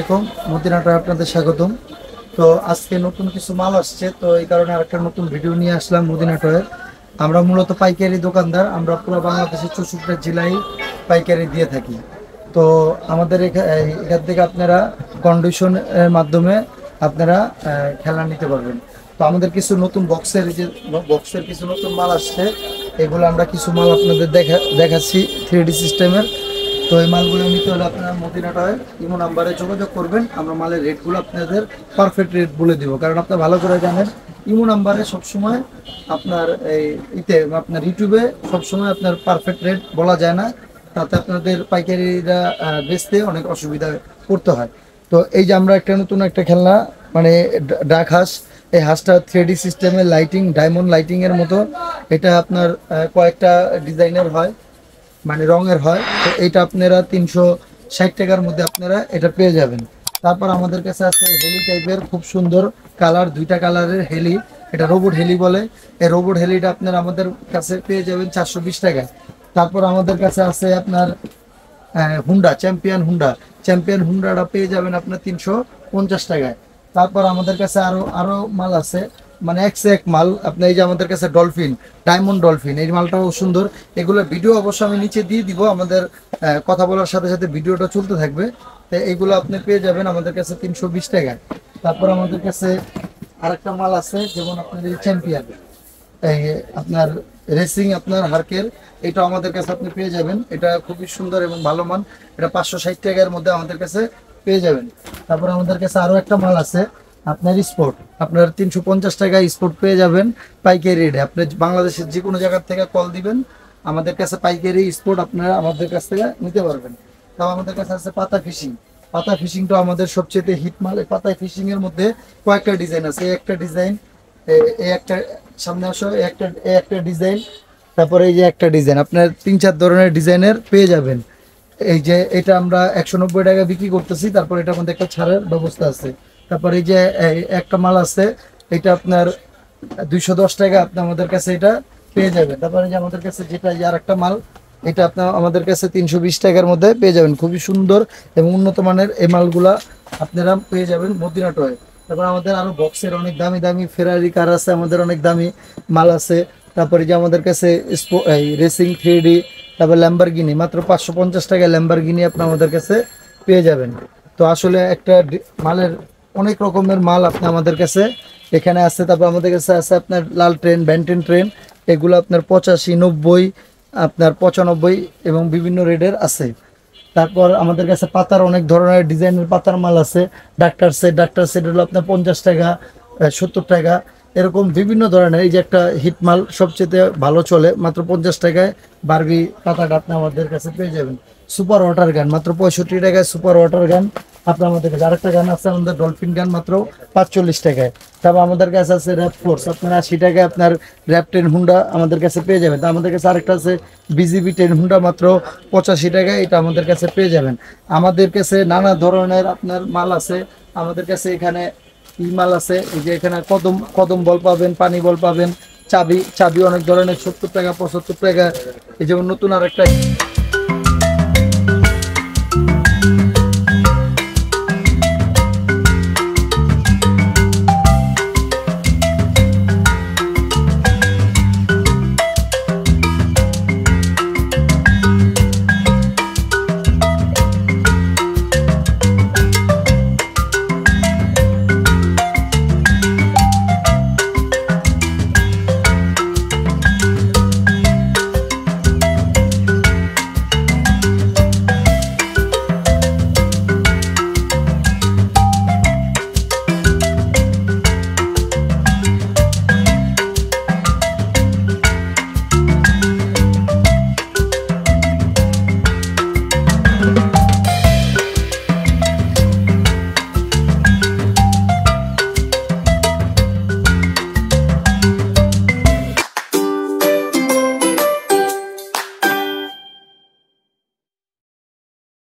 আলাইকুম, Medina toy আপনাদের স্বাগতম। তো আজকে নতুন কিছু মাল আসছে, তো এই কারণে আরেকটা নতুন ভিডিও নিয়ে আসলাম মদিনা টয়ের। আমরা মূলত পাইকারি দোকানদার, আমরা পুরো বাংলাদেশের 64টা জেলায় পাইকারি দিয়ে থাকি। তো আমাদের এখান থেকে আপনারা কন্ডিশনের মাধ্যমে আপনারা খেলনা নিতে পারবেন। তো আমাদের কিছু নতুন বক্সের কিছু নতুন মাল আসছে, এগুলো আমরা কিছু মাল আপনাদের দেখাচ্ছি 3D সিস্টেমের। তো এই মালগুলো নিতে হলে আপনারা মদিনা টয়ের ইমো নাম্বারে যোগাযোগ করবেন। আমরা মালের রেটগুলো আপনাদের পারফেক্ট রেট বলে দিব, কারণ আপনারা ভালো করে জানেন ইমো নাম্বারে সবসময় আপনার আপনার ইউটিউবে সবসময় আপনার পারফেক্ট রেট বলা যায় না, তাতে আপনাদের পাইকারিরা বেচতে অনেক অসুবিধায় পড়তে হয়। তো এই যে আমরা নতুন একটা খেলনা, মানে ডাক হাঁস, এই হাঁসটা 3D সিস্টেমের লাইটিং, ডায়মন্ড লাইটিংয়ের মতো। এটা আপনার কয়েকটা ডিজাইনের হয়, মানে রঙের হয়। তো এইটা আপনারা 360 টাকার মধ্যে আপনারা এটা পেয়ে যাবেন। তারপর আমাদের কাছে আছে হেলি টাইপের, খুব সুন্দর কালার, দুইটা কালারের হেলি, এটা রোবট হেলি বলে। এই রোবট হেলিটা আপনারা আমাদের কাছে পেয়ে যাবেন 420 টাকায়। তারপর আমাদের কাছে আছে আপনার চ্যাম্পিয়ন হুন্ডাটা পেয়ে যাবেন আপনার 350 টাকায়। তারপর আমাদের কাছে আরো মাল আছে, মানে এক সে এক মাল। আপনার এই যে আমাদের কাছে ডলফিন, ডায়মন্ড ডলফিন, এই মালটাও সুন্দর। এগুলো ভিডিও অবশ্য আমি নিচে দিয়ে দিব, আমাদের কথা বলার সাথে সাথে ভিডিওটা চলতে থাকবে। তো এইগুলো আপনি পেয়ে যাবেন আমাদের কাছে 320 টাকায়। তারপর আমাদের কাছে আরেকটা মাল আছে, যেমন আপনার এই চ্যাম্পিয়ন, এই আপনার রেসিং, আপনার হার্কের, এটা আমাদের কাছে আপনি পেয়ে যাবেন। এটা খুবই সুন্দর এবং ভালো মান, এটা 560 টাকার মধ্যে আমাদের কাছে পেয়ে যাবেন। তারপর আমাদের কাছে আরো একটা মাল আছে আপনার স্পোর্ট, আপনার 350 টাকায় স্পোর্ট পেয়ে যাবেন পাইকারি রেটে। আপনি বাংলাদেশের যে কোনো জায়গা থেকে কল দিবেন, আমাদের কাছে পাইকারি স্পোর্ট আপনারা আমাদের কাছ থেকে নিতে পারবেন। তাও আমাদের কাছে আছে পাতা ফিশিংটা আমাদের সবচেয়ে হিট মাল। এই পাতা ফিশিং এর মধ্যে কয়েকটা ডিজাইন আছে, এই একটা ডিজাইন, এই একটা, সামনে আসো, এই একটা ডিজাইন, তারপরে এই যে একটা ডিজাইন, আপনার 3-4 ধরনের ডিজাইনের পেয়ে যাবেন। এই যে এটা আমরা 190 টাকা বিক্রি করতেছি, তারপর এটার মধ্যে একটা ছাড়ের ব্যবস্থা আছে। তারপর এই যে একটা মাল আছে, এটা আপনার 210 টাকা আপনি আমাদের কাছে এটা পেয়ে যাবেন। তারপরে যে আমাদের কাছে যেটা আর একটা মাল, এটা আপনার আমাদের কাছে 320 টাকার মধ্যে পেয়ে যাবেন। খুবই সুন্দর এবং উন্নত মানের এই মালগুলা আপনারা পেয়ে যাবেন মদিনা টয়ে। তারপর আমাদের আরো বক্সের অনেক দামি দামি ফেরারি কার আছে, আমাদের অনেক দামি মাল আছে। তারপরে যে আমাদের কাছে রেসিং 3D, তারপর ল্যাম্বরগিনি, মাত্র 550 টাকায় ল্যাম্বরগিনি আপনি আমাদের কাছে পেয়ে যাবেন। তো আসলে একটা মালের অনেক রকমের মাল আপনি আমাদের কাছে এখানে আছে। তারপর আমাদের কাছে আছে আপনার লাল ট্রেন, ব্যান্টেন ট্রেন, এগুলো আপনার 85, 90, আপনার 95 এবং বিভিন্ন রেটের আছে। তারপর আমাদের কাছে পাতার অনেক ধরনের ডিজাইনের পাতার মাল আছে। ডাক্তার সেট হলো আপনার 50 টাকা, 70 টাকা, এরকম বিভিন্ন ধরনের। এই যে একটা হিট মাল, সবচেয়ে ভালো চলে, মাত্র 50 টাকায় বারবি পাতাটা আপনি আমাদের কাছে পেয়ে যাবেন। সুপার ওয়াটার গান মাত্র 65 টাকায়, সুপার ওয়াটার গান আপনার আমাদের কাছে। আরেকটা গান আছে আমাদের ডলফিন গান, মাত্র 45 টাকায়। তারপর আমাদের কাছে আছে র্যাপ ফোর্স, আপনার 80 টাকায় আপনার র্যাপ 10 হুন্ডা আমাদের কাছে পেয়ে যাবেন। তা আমাদের কাছে আরেকটা আছে বিজিবি 10 হুন্ডা, মাত্র 85 টাকায়, এটা আমাদের কাছে পেয়ে যাবেন। আমাদের কাছে নানা ধরনের আপনার মাল আছে। আমাদের কাছে এখানে মাল আছে, এই যে এখানে কদম বল পাবেন, পানি বল পাবেন, চাবি অনেক ধরনের, 70 টাকা, 75 টাকা। এই যেমন নতুন আরেকটা